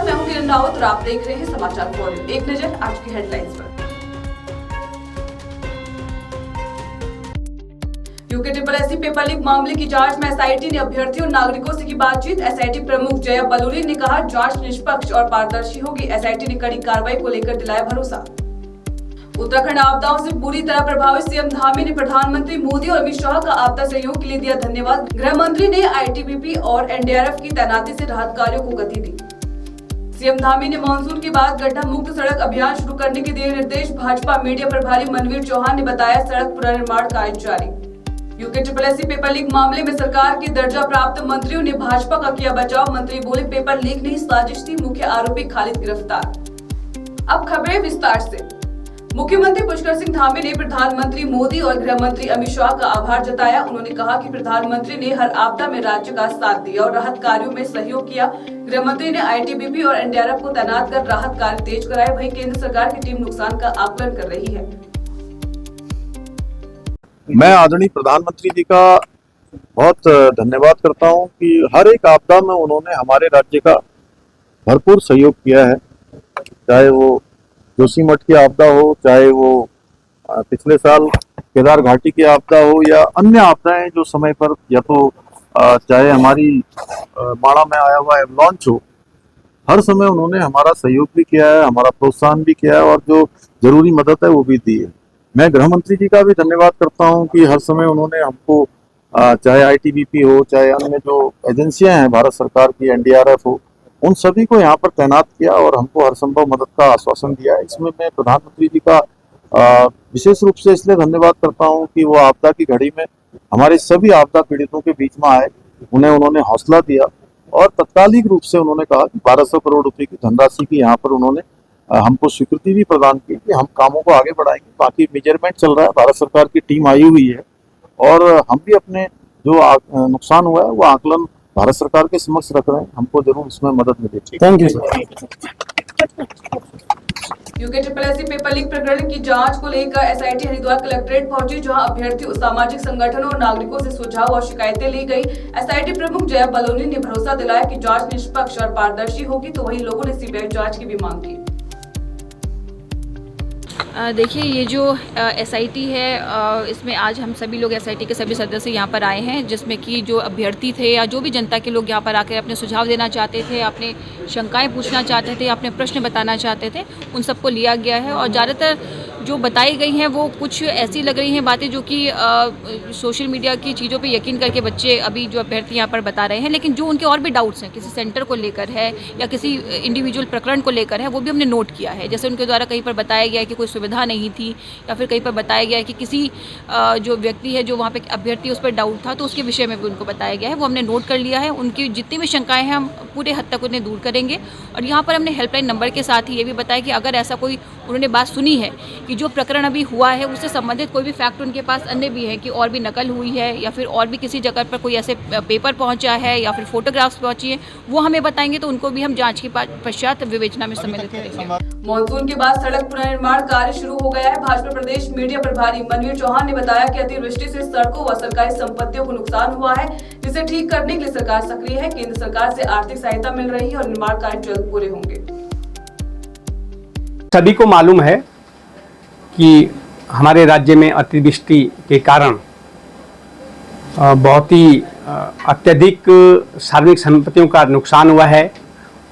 नमस्कार, मैं हूं किरण रावत और आप देख रहे हैं समाचार वॉल्यूम। एक नजर आज की हेडलाइंस पर। यूके SSC पेपर लीक मामले की जांच में एसआईटी ने अभ्यर्थियों और नागरिकों से की बातचीत। एसआईटी प्रमुख जया बलूनी ने कहा, जांच निष्पक्ष और पारदर्शी होगी। एसआईटी ने कड़ी कार्रवाई को लेकर दिलाया भरोसा। उत्तराखंड आपदाओं से बुरी तरह प्रभावित सीएम धामी ने प्रधानमंत्री मोदी और अमित शाह का आपदा सहयोग के लिए दिया धन्यवाद। गृह मंत्री ने आईटीबीपी और एनडीआरएफ की तैनाती से राहत कार्यों को गति दी। सीएम धामी ने मानसून के बाद गड्ढा मुक्त सड़क अभियान शुरू करने के दिए निर्देश। भाजपा मीडिया प्रभारी मनवीर चौहान ने बताया, सड़क पुनर्निर्माण कार्य जारी। यूके SSC पेपर लीक मामले में सरकार के दर्जा प्राप्त मंत्रियों ने भाजपा का किया बचाव। मंत्री बोले, पेपर लीक नहीं साजिश थी। मुख्य आरोपी खालिद गिरफ्तार। अब खबरें विस्तार से। मुख्यमंत्री पुष्कर सिंह धामी ने प्रधानमंत्री मोदी और गृह मंत्री अमित शाह का आभार जताया। उन्होंने कहा कि प्रधानमंत्री ने हर आपदा में राज्य का साथ दिया और राहत कार्यों में सहयोग किया। गृह मंत्री ने आईटीबीपी और एनडीआरएफ को तैनात कर राहत कार्य तेज कराए। वहीं केंद्र सरकार की टीम नुकसान का आकलन कर रही है। मैं आदरणीय प्रधानमंत्री जी का बहुत धन्यवाद करता हूं कि हर एक आपदा में उन्होंने हमारे राज्य का भरपूर सहयोग किया है। चाहे वो जोशीमठ की आपदा हो, चाहे वो पिछले साल केदार घाटी की आपदा हो या अन्य आपदाएं जो समय पर, या तो चाहे हमारी माड़ा में आया हुआ एवलांच हो, हर समय उन्होंने हमारा सहयोग भी किया है, हमारा प्रोत्साहन भी किया है और जो जरूरी मदद है वो भी दी है। मैं गृह मंत्री जी का भी धन्यवाद करता हूं कि हर समय उन्होंने हमको चाहे आईटीबीपी हो, चाहे अन्य जो एजेंसियां हैं भारत सरकार की, एनडीआरएफ हो, उन सभी को यहाँ पर तैनात किया और हमको हर संभव मदद का आश्वासन दिया है। इसमें मैं प्रधानमंत्री जी का विशेष रूप से इसलिए धन्यवाद करता हूँ कि वो आपदा की घड़ी में हमारे सभी आपदा पीड़ितों के बीच में आए, उन्हें हौसला दिया और तत्कालिक रूप से उन्होंने कहा कि 1200 करोड़ रुपए की धनराशि की यहाँ पर उन्होंने हमको स्वीकृति भी प्रदान की कि हम कामों को आगे बढ़ाएंगे। बाकी मेजरमेंट चल रहा है, भारत सरकार की टीम आई हुई है और हम भी अपने जो नुकसान हुआ है वो आकलन भारत सरकार के समक्ष रख रहे हैं। हमको जरूर इसमें मदद मिलेगी। Thank you sir. UK SSC paper leak प्रकरण की जांच को लेकर एसआईटी हरिद्वार कलेक्ट्रेट पहुंची, जहां अभ्यर्थियों, सामाजिक संगठनों और नागरिकों से सुझाव और शिकायतें ली गई। एसआईटी प्रमुख जया बलूनी ने भरोसा दिलाया कि जांच निष्पक्ष और पारदर्शी होगी, तो वहीं लोगों ने सीबीआई जांच की भी मांग की। देखिए, ये जो एसआईटी है, इसमें आज हम सभी लोग एसआईटी के सभी सदस्य यहाँ पर आए हैं, जिसमें कि जो अभ्यर्थी थे या जो भी जनता के लोग यहाँ पर आकर अपने सुझाव देना चाहते थे, अपने शंकाएं पूछना चाहते थे, अपने प्रश्न बताना चाहते थे, उन सबको लिया गया है। और ज़्यादातर जो बताई गई हैं वो कुछ ऐसी लग रही हैं बातें जो कि सोशल मीडिया की चीज़ों पे यकीन करके बच्चे अभी जो अभ्यर्थी यहाँ पर बता रहे हैं, लेकिन जो उनके और भी डाउट्स हैं किसी सेंटर को लेकर है या किसी इंडिविजुअल प्रकरण को लेकर है, वो भी हमने नोट किया है। जैसे उनके द्वारा कहीं पर बताया गया है कि कोई सुविधा नहीं थी, या फिर कहीं पर बताया गया है कि किसी जो व्यक्ति है जो वहाँ पे अभ्यर्थी उस पर डाउट था, तो उसके विषय में भी उनको बताया गया है। वो हमने नोट कर लिया है। उनकी जितनी भी शंकाएँ हैं हम पूरे हद तक उन्हें दूर करेंगे। और यहाँ पर हमने हेल्पलाइन नंबर के साथ ही ये भी बताया कि अगर ऐसा कोई उन्होंने बात सुनी है कि जो प्रकरण अभी हुआ है उससे संबंधित कोई भी फैक्ट उनके पास अन्य भी है कि और भी नकल हुई है या फिर और भी किसी जगह पर कोई ऐसे पेपर पहुंचा है या फिर फोटोग्राफ्स पहुंची है, वो हमें बताएंगे, तो उनको भी हम जांच के पश्चात विवेचना में सम्मिलित करेंगे। मानसून के बाद सड़क पुनर्निर्माण कार्य शुरू हो गया है। भाजपा प्रदेश मीडिया प्रभारी मनवीर चौहान ने बताया कि अतिवृष्टि से सड़कों व सरकारी संपत्तियों को नुकसान हुआ है, जिसे ठीक करने के लिए सरकार सक्रिय है। केंद्र सरकार से आर्थिक सहायता मिल रही है और निर्माण कार्य जल्द पूरे होंगे। सभी को मालूम है कि हमारे राज्य में अतिवृष्टि के कारण बहुत ही अत्यधिक सार्वजनिक संपत्तियों का नुकसान हुआ है।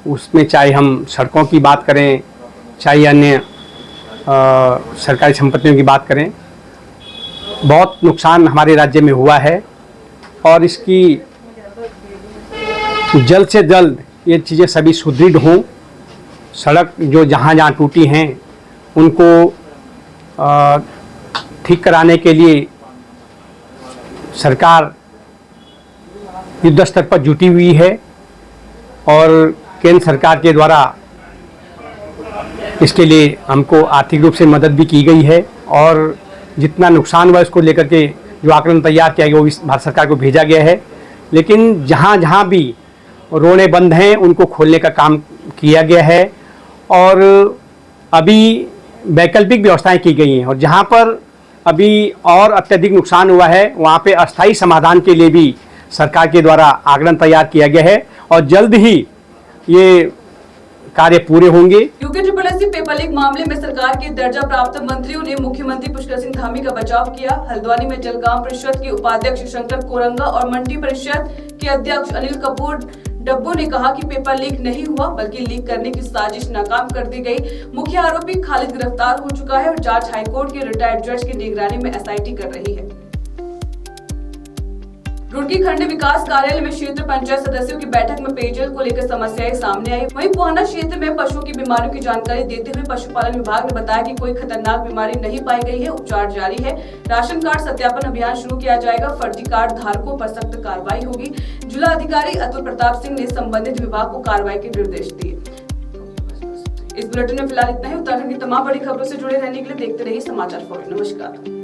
उसमें चाहे हम सड़कों की बात करें, चाहे अन्य सरकारी संपत्तियों की बात करें, बहुत नुकसान हमारे राज्य में हुआ है। और इसकी जल्द से जल्द ये चीज़ें सभी सुदृढ़ हों। सड़क जो जहाँ जहाँ टूटी हैं उनको ठीक कराने के लिए सरकार युद्ध स्तर पर जुटी हुई है और केंद्र सरकार के द्वारा इसके लिए हमको आर्थिक रूप से मदद भी की गई है। और जितना नुकसान हुआ इसको लेकर के जो आकलन तैयार किया गया वो भारत सरकार को भेजा गया है। लेकिन जहाँ जहाँ भी रोडें बंद हैं उनको खोलने का काम किया गया है और अभी वैकल्पिक व्यवस्थाएं की गई हैं। और जहाँ पर अभी और अत्यधिक नुकसान हुआ है वहाँ पे अस्थायी समाधान के लिए भी सरकार के द्वारा आकलन तैयार किया गया है और जल्द ही ये कार्य पूरे होंगे। यूके SSSC पेपर लीक मामले में सरकार के दर्जा प्राप्त मंत्रियों ने मुख्यमंत्री पुष्कर सिंह धामी का बचाव किया। हल्द्वानी में जलगांव परिषद के उपाध्यक्ष शंकर कोरंगा और मंडी परिषद के अध्यक्ष अनिल कपूर डब्बो ने कहा कि पेपर लीक नहीं हुआ बल्कि लीक करने की साजिश नाकाम कर दी गई। मुख्य आरोपी खालिद गिरफ्तार हो चुका है और जांच हाईकोर्ट के रिटायर्ड जज की निगरानी में SIT कर रही है। रुड़की खंड विकास कार्यालय में क्षेत्र पंचायत सदस्यों की बैठक में पेयजल को लेकर समस्याएं सामने आई। वहीं पुहाना क्षेत्र में पशुओं की बीमारियों की जानकारी देते हुए पशुपालन विभाग ने बताया कि कोई खतरनाक बीमारी नहीं पाई गई है, उपचार जारी है। राशन कार्ड सत्यापन अभियान शुरू किया जाएगा, फर्जी कार्ड धारकों पर सख्त कार्रवाई होगी। जिला अधिकारी अतुल प्रताप सिंह ने संबंधित विभाग को कार्रवाई के निर्देश दिए। इस बुलेटिन में फिलहाल इतना ही। उत्तराखंड की तमाम बड़ी खबरों से जुड़े रहने के लिए देखते रहिए समाचार फॉर। नमस्कार।